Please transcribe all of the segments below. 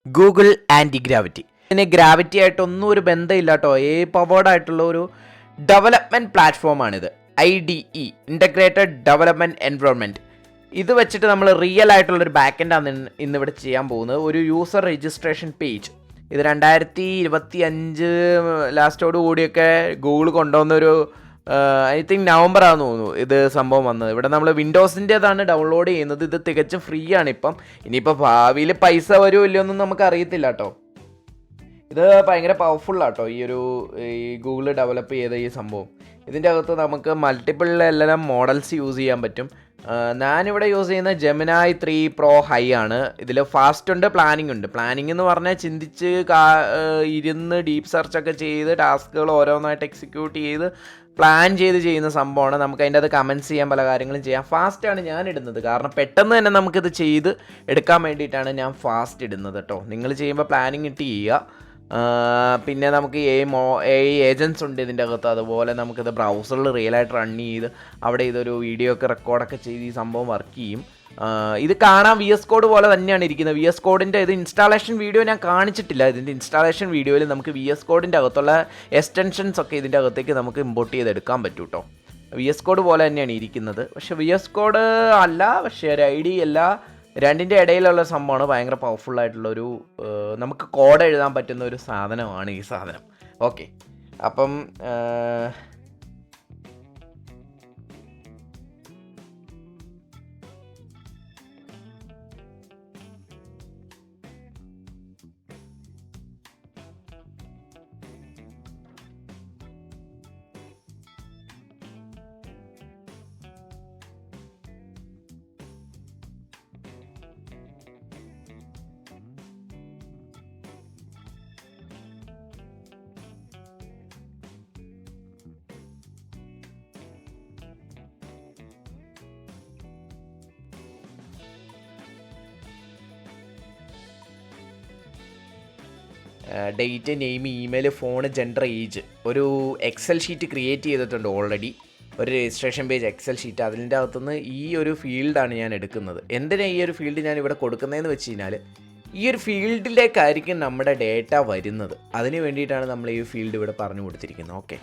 Google Antigravity. ഇതിന് gravity ആയിട്ടൊന്നും ഒരു ബന്ധമില്ല കേട്ടോ. പവേർഡ് ആയിട്ടുള്ള ഒരു ഡെവലപ്മെൻറ്റ് പ്ലാറ്റ്ഫോമാണിത്. IDE, integrated development environment. ഇത് വെച്ചിട്ട് നമ്മൾ റിയൽ ആയിട്ടുള്ളൊരു ബാക്കെൻഡാണ് ഇന്നിവിടെ ചെയ്യാൻ പോകുന്നത്. ഒരു യൂസർ രജിസ്ട്രേഷൻ പേജ്. ഇത് 2025 ലാസ്റ്റോട് കൂടിയൊക്കെ ഗൂഗിൾ കൊണ്ടുവന്നൊരു ഐ തിങ്ക് നവംബറാണെന്ന് തോന്നുന്നു ഇത് സംഭവം വന്നത്. ഇവിടെ നമ്മൾ വിൻഡോസിൻ്റേതാണ് ഡൗൺലോഡ് ചെയ്യുന്നത്. ഇത് തികച്ചും ഫ്രീ ആണ് ഇപ്പം. ഇനിയിപ്പോൾ ഭാവിയിൽ പൈസ വരുമോ ഇല്ലയോ ഒന്നും നമുക്ക് അറിയത്തില്ല കേട്ടോ. ഇത് ഭയങ്കര പവർഫുള്ളാട്ടോ ഈ ഗൂഗിൾ ഡെവലപ്പ് ചെയ്ത ഈ സംഭവം. ഇതിൻ്റെ അകത്ത് നമുക്ക് മൾട്ടിപ്പിൾ എല്ലാം മോഡൽസ് യൂസ് ചെയ്യാൻ പറ്റും. ഞാനിവിടെ യൂസ് ചെയ്യുന്ന ജെമിനായി 3 Pro ഹൈ ആണ്. ഇതിൽ ഫാസ്റ്റ് ഉണ്ട്, പ്ലാനിങ് ഉണ്ട്. പ്ലാനിങ് എന്ന് പറഞ്ഞാൽ ചിന്തിച്ച് ഇരുന്ന് ഡീപ്പ് സെർച്ചൊക്കെ ചെയ്ത് ടാസ്കുകൾ ഓരോന്നായിട്ട് എക്സിക്യൂട്ട് ചെയ്ത് പ്ലാൻ ചെയ്ത് ചെയ്യുന്ന സംഭവമാണ്. നമുക്ക് അതിൻ്റെ അത് കമൻറ്റ്സ് ചെയ്യാൻ, പല കാര്യങ്ങളും ചെയ്യാം. ഫാസ്റ്റാണ് ഞാൻ ഇടുന്നത്, കാരണം പെട്ടെന്ന് തന്നെ നമുക്കിത് ചെയ്ത് എടുക്കാൻ വേണ്ടിയിട്ടാണ് ഞാൻ ഫാസ്റ്റ് ഇടുന്നത് കേട്ടോ. നിങ്ങൾ ചെയ്യുമ്പോൾ പ്ലാനിങ് ഇട്ട് ചെയ്യുക. പിന്നെ നമുക്ക് ഏജൻസ് ഉണ്ട് ഇതിൻ്റെ അകത്ത്. അതുപോലെ നമുക്കിത് ബ്രൗസറിൽ റിയലായിട്ട് റൺ ചെയ്ത് അവിടെ ഇതൊരു വീഡിയോ ഒക്കെ റെക്കോർഡൊക്കെ ചെയ്ത് ഈ സംഭവം വർക്ക് ചെയ്യും. ഇത് കാണാൻ VS കോഡ് പോലെ തന്നെയാണ് ഇരിക്കുന്നത്. VS കോഡിൻ്റെ ഇത് ഇൻസ്റ്റാളേഷൻ വീഡിയോ ഞാൻ കാണിച്ചിട്ടില്ല. ഇതിൻ്റെ ഇൻസ്റ്റാളേഷൻ വീഡിയോയിൽ നമുക്ക് VS കോഡിൻ്റെ അകത്തുള്ള എക്സ്റ്റൻഷൻസ് ഒക്കെ ഇതിൻ്റെ അകത്തേക്ക് നമുക്ക് ഇമ്പോർട്ട് ചെയ്തെടുക്കാൻ പറ്റും കേട്ടോ. VS കോഡ് പോലെ തന്നെയാണ് ഇരിക്കുന്നത്. പക്ഷേ VS കോഡ് അല്ല, പക്ഷേ ഒരു IDE അല്ല. രണ്ടിൻ്റെ ഇടയിലുള്ള സംഭവമാണ്. ഭയങ്കര പവർഫുള്ളായിട്ടുള്ളൊരു നമുക്ക് കോഡ് എഴുതാൻ പറ്റുന്ന ഒരു സാധനമാണ് ഈ സാധനം. ഓക്കെ, അപ്പം date, name, email, phone, gender, age. ഒരു എക്സൽ ഷീറ്റ് ക്രിയേറ്റ് ചെയ്തിട്ടുണ്ട് ഓൾറെഡി. ഒരു രജിസ്ട്രേഷൻ പേജ് എക്സൽ ഷീറ്റ്. അതിൻ്റെ അകത്തുനിന്ന് ഈ ഒരു ഫീൽഡാണ് ഞാൻ എടുക്കുന്നത്. എന്തിനാണ് ഈ ഒരു ഫീൽഡ് ഞാൻ ഇവിടെ കൊടുക്കുന്നതെന്ന് വെച്ച് കഴിഞ്ഞാൽ, ഈ ഒരു ഫീൽഡിലേക്കായിരിക്കും നമ്മുടെ ഡേറ്റ വരുന്നത്. അതിന് വേണ്ടിയിട്ടാണ് നമ്മൾ ഈ ഫീൽഡ് ഇവിടെ പറഞ്ഞു കൊടുത്തിരിക്കുന്നത്. ഓക്കെ,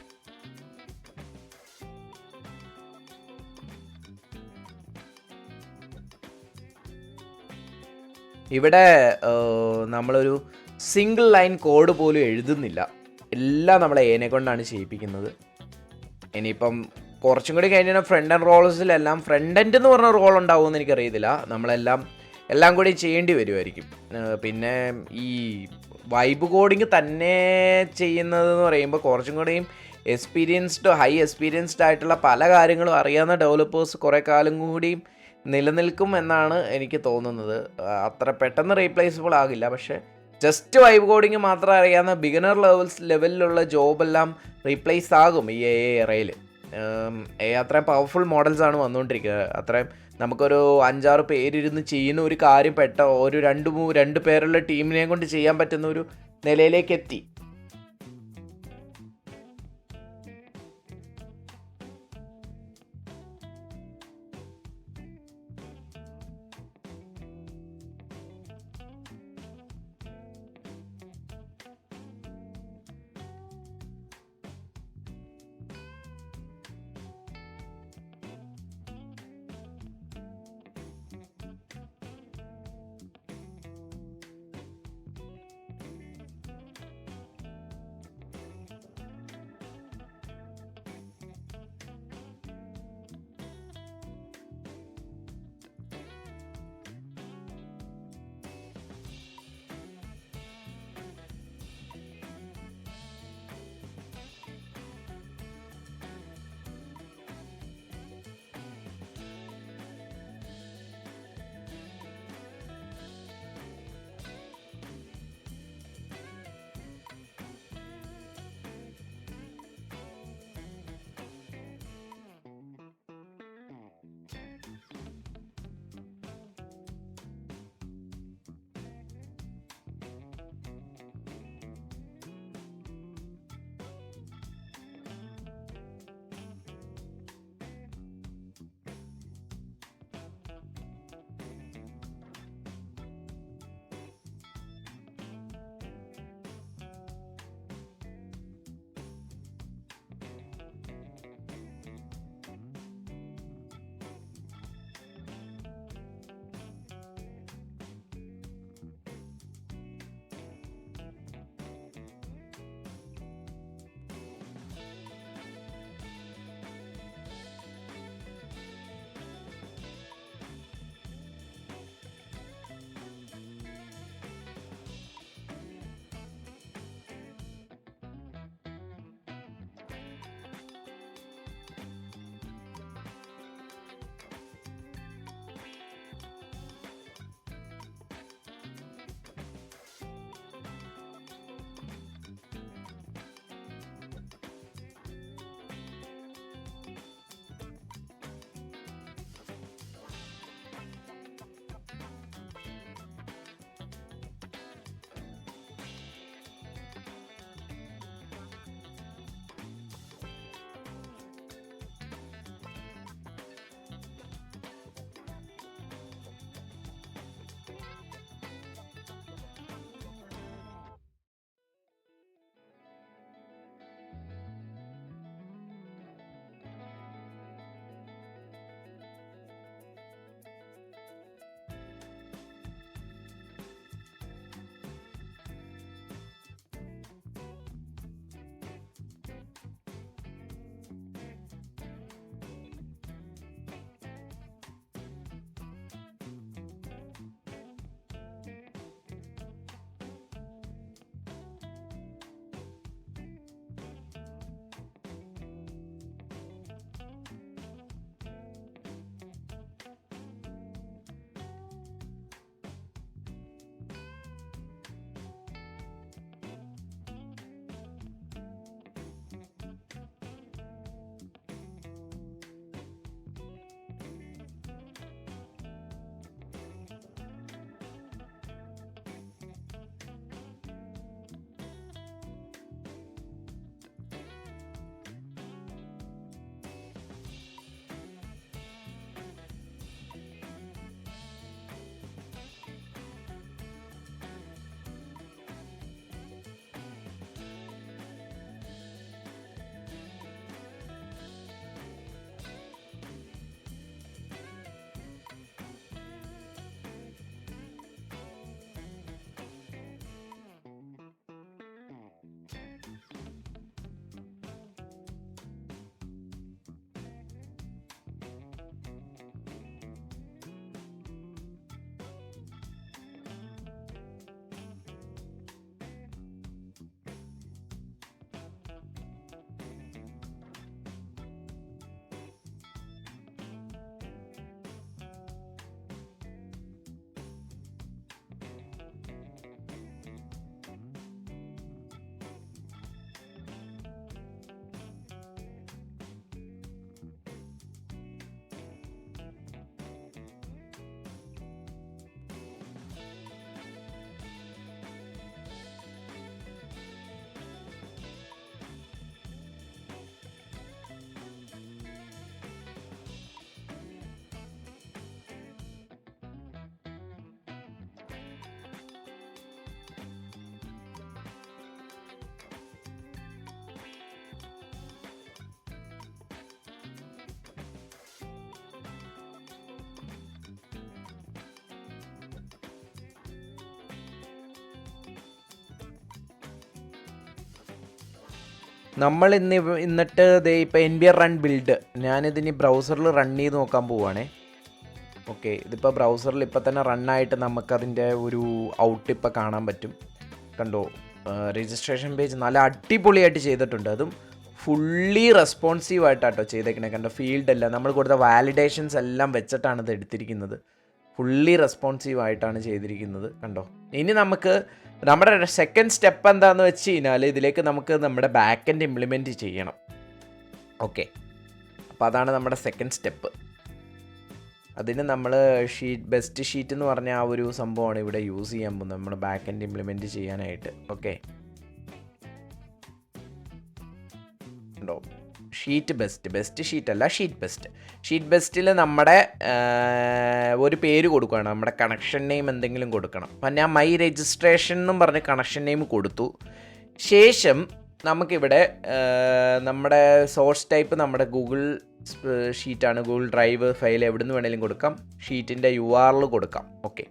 ഇവിടെ നമ്മളൊരു സിംഗിൾ ലൈൻ കോഡ് പോലും എഴുതുന്നില്ല. എല്ലാം നമ്മളെ എനെ കൊണ്ടാണ് ചെയ്യിപ്പിക്കുന്നത്. ഇനിയിപ്പം കുറച്ചും കൂടി കഴിഞ്ഞാൽ ഫ്രണ്ട് ആൻഡ് റോൾസിലെല്ലാം ഫ്രണ്ട് എൻഡ് എന്ന് പറഞ്ഞ റോൾ ഉണ്ടാവുമെന്ന് എനിക്കറിയത്തില്ല. എല്ലാം കൂടി ചെയ്യേണ്ടി വരുമായിരിക്കും. പിന്നെ ഈ വൈബ് കോഡിങ് തന്നെ ചെയ്യുന്നതെന്ന് പറയുമ്പോൾ കുറച്ചും കൂടിയും ഹൈ എക്സ്പീരിയൻസ്ഡ് ആയിട്ടുള്ള പല കാര്യങ്ങളും അറിയാവുന്ന ഡെവലപ്പേഴ്സ് കുറേ കാലം കൂടിയും നിലനിൽക്കും എന്നാണ് എനിക്ക് തോന്നുന്നത്. അത്ര പെട്ടെന്ന് റീപ്ലേസബിൾ ആകില്ല. പക്ഷേ ജസ്റ്റ് വൈബ് കോഡിങ് മാത്രം അറിയാവുന്ന ബിഗിനർ ലെവലിലുള്ള ജോബെല്ലാം റീപ്ലേസ് ആകും ഈ എറയിൽ. അത്രയും പവർഫുൾ മോഡൽസാണ് വന്നുകൊണ്ടിരിക്കുന്നത്. അത്രയും നമുക്കൊരു 5-6 പേരിരുന്ന് ചെയ്യുന്ന ഒരു കാര്യം ഒരു 2 പേരുള്ള ടീമിനെയും കൊണ്ട് ചെയ്യാൻ പറ്റുന്ന ഒരു നിലയിലേക്ക് എത്തി. നമ്മൾ എന്നിട്ട് ദേ ഇപ്പോൾ NPR റൺ ബിൽഡ് ഞാനിതിന് ബ്രൗസറിൽ റൺ ചെയ്ത് നോക്കാൻ പോവുകയാണേ. ഓക്കെ, ഇതിപ്പോൾ ബ്രൗസറിൽ ഇപ്പോൾ തന്നെ റണ്ണായിട്ട് നമുക്കതിൻ്റെ ഒരു ഔട്ട് ഇപ്പോൾ കാണാൻ പറ്റും. കണ്ടോ, രജിസ്ട്രേഷൻ പേജ് നല്ല അടിപൊളിയായിട്ട് ചെയ്തിട്ടുണ്ട്. അതും ഫുള്ളി റെസ്പോൺസീവ് ആയിട്ടാട്ടോ ചെയ്തേക്കണേ. കണ്ടോ, ഫീൽഡ് എല്ലാം നമ്മൾ കൊടുത്ത വാലിഡേഷൻസ് എല്ലാം വെച്ചിട്ടാണ് ഇത് എടുത്തിരിക്കുന്നത്. ഫുള്ളി റെസ്പോൺസീവ് ആയിട്ടാണ് ചെയ്തിരിക്കുന്നത്. കണ്ടോ, ഇനി നമുക്ക് നമ്മുടെ സെക്കൻഡ് സ്റ്റെപ്പ് എന്താണെന്ന് വെച്ച് കഴിഞ്ഞാൽ ഇതിലേക്ക് നമുക്ക് നമ്മുടെ ബാക്ക് എൻഡ് ഇംപ്ലിമെൻറ്റ് ചെയ്യണം. ഓക്കെ, അപ്പോൾ അതാണ് നമ്മുടെ സെക്കൻഡ് സ്റ്റെപ്പ്. അതിന് നമ്മൾ ബെസ്റ്റ് ഷീറ്റ് എന്ന് പറഞ്ഞ ആ ഒരു സംഭവമാണ് ഇവിടെ യൂസ് ചെയ്യാൻ പോകുന്നത് നമ്മൾ ബാക്ക് എൻഡ് ഇംപ്ലിമെൻറ്റ് ചെയ്യാനായിട്ട്. ഓക്കെ, ഉണ്ടോ, ഷീറ്റ് ബെസ്റ്റ് ഷീറ്റ് അല്ല, ഷീറ്റ് ബെസ്റ്റിൽ നമ്മുടെ ഒരു പേര് കൊടുക്കുകയാണ്. നമ്മുടെ കണക്ഷൻ നെയിം എന്തെങ്കിലും കൊടുക്കണം. അപ്പം ഞാൻ മൈ രജിസ്ട്രേഷൻ എന്നും പറഞ്ഞ് കണക്ഷൻ നെയിം കൊടുത്തു. ശേഷം നമുക്കിവിടെ നമ്മുടെ സോഴ്സ് ടൈപ്പ് നമ്മുടെ ഗൂഗിൾ ഷീറ്റാണ്, ഗൂഗിൾ ഡ്രൈവ് ഫയൽ എവിടെ നിന്ന് വേണമെങ്കിലും കൊടുക്കാം. ഷീറ്റിൻ്റെ URL കൊടുക്കാം. ഓക്കെ,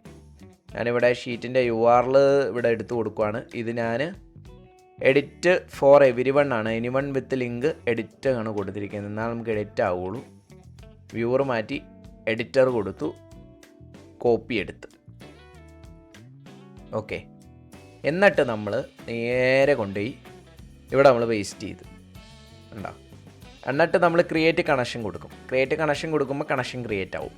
ഞാനിവിടെ ഷീറ്റിൻ്റെ URL ഇവിടെ എടുത്ത് കൊടുക്കുകയാണ്. ഇത് ഞാൻ എഡിറ്റ് ഫോർ എവരിവൺ ആണ്, എനിവൺ വിത്ത് ലിങ്ക് എഡിറ്റ് ആണ് കൊടുത്തിരിക്കുന്നത്. എന്നാൽ നമുക്ക് എഡിറ്റ് ആവുള്ളൂ. വ്യൂവർ മാറ്റി എഡിറ്റർ കൊടുത്തു, കോപ്പി എടുത്ത്. ഓക്കെ, എന്നിട്ട് നമ്മൾ നേരെ കൊണ്ടുപോയി ഇവിടെ നമ്മൾ പേസ്റ്റ് ചെയ്ത് ഉണ്ടോ. എന്നിട്ട് നമ്മൾ ക്രിയേറ്റ് കണക്ഷൻ കൊടുക്കും. ക്രിയേറ്റ് കണക്ഷൻ കൊടുക്കുമ്പോൾ കണക്ഷൻ ക്രിയേറ്റ് ആവും.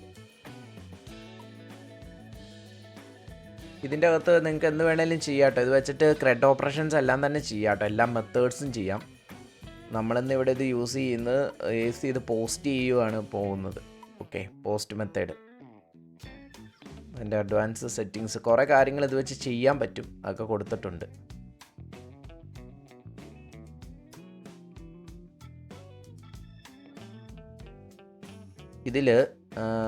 ഇതിൻ്റെ അകത്ത് നിങ്ങൾക്ക് എന്ത് വേണമെങ്കിലും ചെയ്യാം കേട്ടോ. ഇത് വെച്ചിട്ട് ക്രെഡ് ഓപ്പറേഷൻസ് എല്ലാം തന്നെ ചെയ്യാം കേട്ടോ. എല്ലാ മെത്തേഡ്സും ചെയ്യാം. നമ്മളിന്ന് ഇവിടെ ഇത് യൂസ് ചെയ്ത് പോസ്റ്റ് ചെയ്യുകയാണ് പോകുന്നത്. ഓക്കെ, പോസ്റ്റ് മെത്തേഡ്, അതിൻ്റെ അഡ്വാൻസ് സെറ്റിങ്സ് കുറേ കാര്യങ്ങൾ ഇത് വെച്ച് ചെയ്യാൻ പറ്റും. അതൊക്കെ കൊടുത്തിട്ടുണ്ട്. ഇതിൽ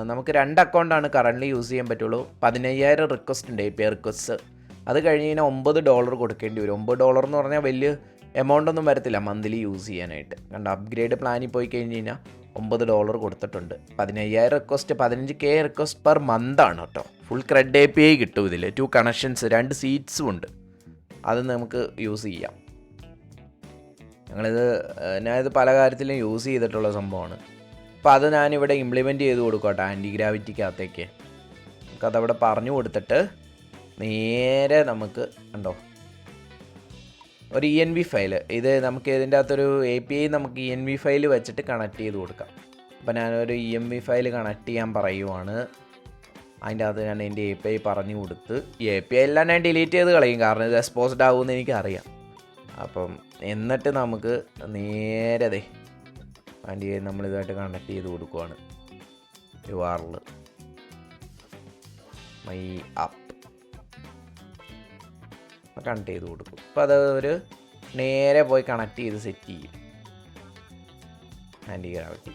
നമുക്ക് 2 അക്കൗണ്ടാണ് കറൻ്റ്ലി യൂസ് ചെയ്യാൻ പറ്റുള്ളൂ. 15,000 റിക്വസ്റ്റ് ഉണ്ട്, API റിക്വസ്റ്റ്. അത് കഴിഞ്ഞ് കഴിഞ്ഞാൽ $9 കൊടുക്കേണ്ടി വരും. $9 എന്ന് പറഞ്ഞാൽ വലിയ എമൗണ്ട് ഒന്നും വരത്തില്ല മന്ത്ലി യൂസ് ചെയ്യാനായിട്ട്. കണ്ട് അപ്ഗ്രേഡ് പ്ലാനിൽ പോയി കഴിഞ്ഞ് കഴിഞ്ഞാൽ $9 കൊടുത്തിട്ടുണ്ട്. 15,000 റിക്വസ്റ്റ്, 15K റിക്വസ്റ്റ് പെർ മന്താണ് കേട്ടോ. ഫുൾ ക്രെഡ് API കിട്ടും ഇതിൽ. 2 കണക്ഷൻസ്, 2 സീറ്റ്സും ഉണ്ട്. അത് നമുക്ക് യൂസ് ചെയ്യാം. ഞാനിത് പല കാര്യത്തിലും യൂസ് ചെയ്തിട്ടുള്ള സംഭവമാണ്. അപ്പോൾ അത് ഞാനിവിടെ ഇംപ്ലിമെൻറ്റ് ചെയ്ത് കൊടുക്കട്ടെ ആൻറ്റി ഗ്രാവിറ്റിക്കകത്തേക്ക്. നമുക്കതവിടെ പറഞ്ഞു കൊടുത്തിട്ട് നേരെ നമുക്ക് കണ്ടോ ഒരു ENV ഫയൽ. ഇത് നമുക്ക് ഇതിൻ്റെ അകത്തൊരു API നമുക്ക് ENV ഫയൽ വെച്ചിട്ട് കണക്ട് ചെയ്ത് കൊടുക്കാം. അപ്പോൾ ഞാനൊരു ENV ഫയൽ കണക്ട് ചെയ്യാൻ പറയുവാണ്. അതിൻ്റെ അകത്ത് ഞാൻ എൻ്റെ API പറഞ്ഞു കൊടുത്ത് ഈ API എല്ലാം ഞാൻ ഡിലീറ്റ് ചെയ്ത് കളയും, കാരണം ഇത് എക്സ്പോസ്ഡ് ആകുമെന്ന് എനിക്കറിയാം. അപ്പം എന്നിട്ട് നമുക്ക് നേരെ ആൻറ്റി നമ്മളിതായിട്ട് കണക്ട് ചെയ്ത് കൊടുക്കുവാണ്. URL മൈ ആപ്പ് കണക്ട് ചെയ്ത് കൊടുക്കും. അപ്പോൾ അത് ഒരു നേരെ പോയി കണക്ട് ചെയ്ത് സെറ്റ് ചെയ്യും. ആൻറ്റി ഗ്രാവിറ്റി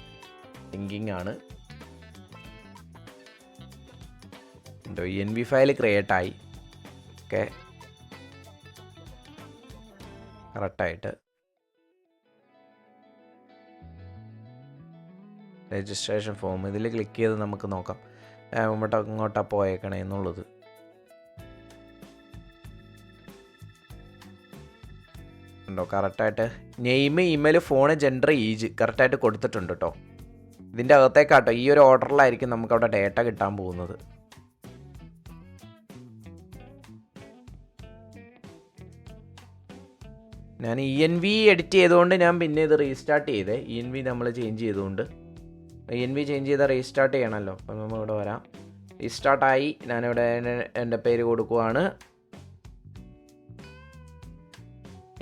തിങ്കിങ് ആണ്. എന്തോ ENV ഫയൽ ക്രിയേറ്റ് ആയി. ഓക്കെ, കറക്റ്റായിട്ട് രജിസ്ട്രേഷൻ ഫോം ഇതിൽ ക്ലിക്ക് ചെയ്ത് നമുക്ക് നോക്കാം അങ്ങോട്ടാ പോയേക്കണേ എന്നുള്ളത്. ഉണ്ടോ, കറക്റ്റായിട്ട് name, email, phone, gender, age കറക്റ്റായിട്ട് കൊടുത്തിട്ടുണ്ട് കേട്ടോ. ഇതിൻ്റെ അകത്തേക്കാട്ടോ ഈ ഒരു ഓർഡറിലായിരിക്കും നമുക്കവിടെ ഡേറ്റ കിട്ടാൻ പോകുന്നത്. ഞാൻ ENV എഡിറ്റ് ചെയ്തുകൊണ്ട് ഞാൻ പിന്നെ ഇത് റീസ്റ്റാർട്ട് ചെയ്തേ. ENV നമ്മൾ ചേഞ്ച് ചെയ്തുകൊണ്ട് ENV ചേഞ്ച് ചെയ്താൽ റീസ്റ്റാർട്ട് ചെയ്യണമല്ലോ. അപ്പം നമ്മൾ ഇവിടെ വരാം. റീസ്റ്റാർട്ടായി. ഞാനിവിടെ എൻ്റെ പേര് കൊടുക്കുവാണ്.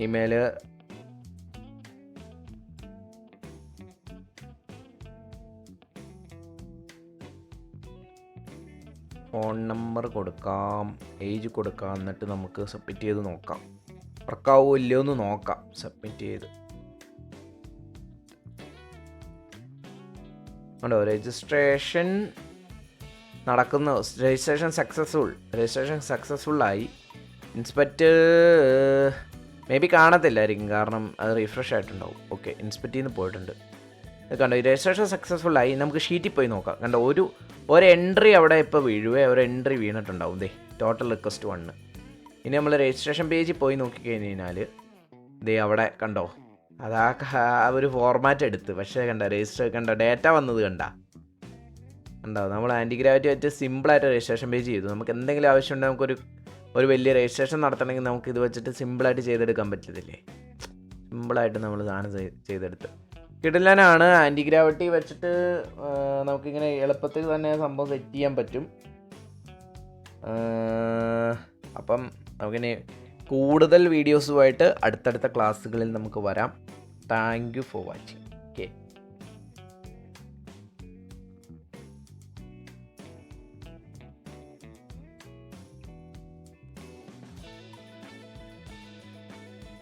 ഇമെയിൽ, ഫോൺ നമ്പർ കൊടുക്കാം, ഏജ് കൊടുക്കാം. എന്നിട്ട് നമുക്ക് സബ്മിറ്റ് ചെയ്ത് നോക്കാം. വർക്കാവോ ഇല്ലയോ എന്ന് നോക്കാം. സബ്മിറ്റ് ചെയ്ത് ഉണ്ടോ, രജിസ്ട്രേഷൻ നടക്കുന്നു. രജിസ്ട്രേഷൻ സക്സസ്ഫുള്ളായി. ഇൻസ്പെക്റ്റ് മേ ബി കാണത്തില്ലായിരിക്കും, കാരണം അത് റീഫ്രഷ് ആയിട്ടുണ്ടാവും. ഓക്കെ, ഇൻസ്പെക്റ്റ് ചെയ്ത് പോയിട്ടുണ്ട്. കണ്ടോ, രജിസ്ട്രേഷൻ സക്സസ്ഫുള്ളായി. നമുക്ക് ഷീറ്റിൽ പോയി നോക്കാം. കണ്ടോ, ഒരു എൻട്രി അവിടെ ഇപ്പോൾ ഒരു എൻട്രി വീണിട്ടുണ്ടാവും. Total request 1. ഇനി നമ്മൾ രജിസ്ട്രേഷൻ പേജിൽ പോയി നോക്കിക്കഴിഞ്ഞ് കഴിഞ്ഞാൽ അവിടെ കണ്ടോ ആ ഒരു ഫോർമാറ്റ് എടുത്ത്. പക്ഷേ രജിസ്റ്റർ ഡേറ്റ വന്നത് കണ്ടോ നമ്മൾ ആൻറ്റി ഗ്രാവിറ്റി വെച്ച് സിമ്പിളായിട്ട് രജിസ്ട്രേഷൻ പേജ് ചെയ്തു. നമുക്ക് എന്തെങ്കിലും ആവശ്യമുണ്ടെങ്കിൽ നമുക്കൊരു വലിയ രജിസ്ട്രേഷൻ നടത്തണമെങ്കിൽ നമുക്ക് ഇത് വെച്ചിട്ട് സിമ്പിളായിട്ട് ചെയ്തെടുക്കാൻ പറ്റത്തില്ലേ. സിമ്പിളായിട്ട് നമ്മൾ സാധനം ചെയ്തെടുത്ത് കിടിലനാണ്. ആൻറ്റി ഗ്രാവിറ്റി വെച്ചിട്ട് നമുക്കിങ്ങനെ എളുപ്പത്തിൽ തന്നെ സംഭവം സെറ്റ് ചെയ്യാൻ പറ്റും. അപ്പം നമുക്കിനി കൂടുതൽ വീഡിയോസുമായിട്ട് അടുത്തടുത്ത ക്ലാസ്സുകളിൽ നമുക്ക് വരാം. Thank you for watching. Okay.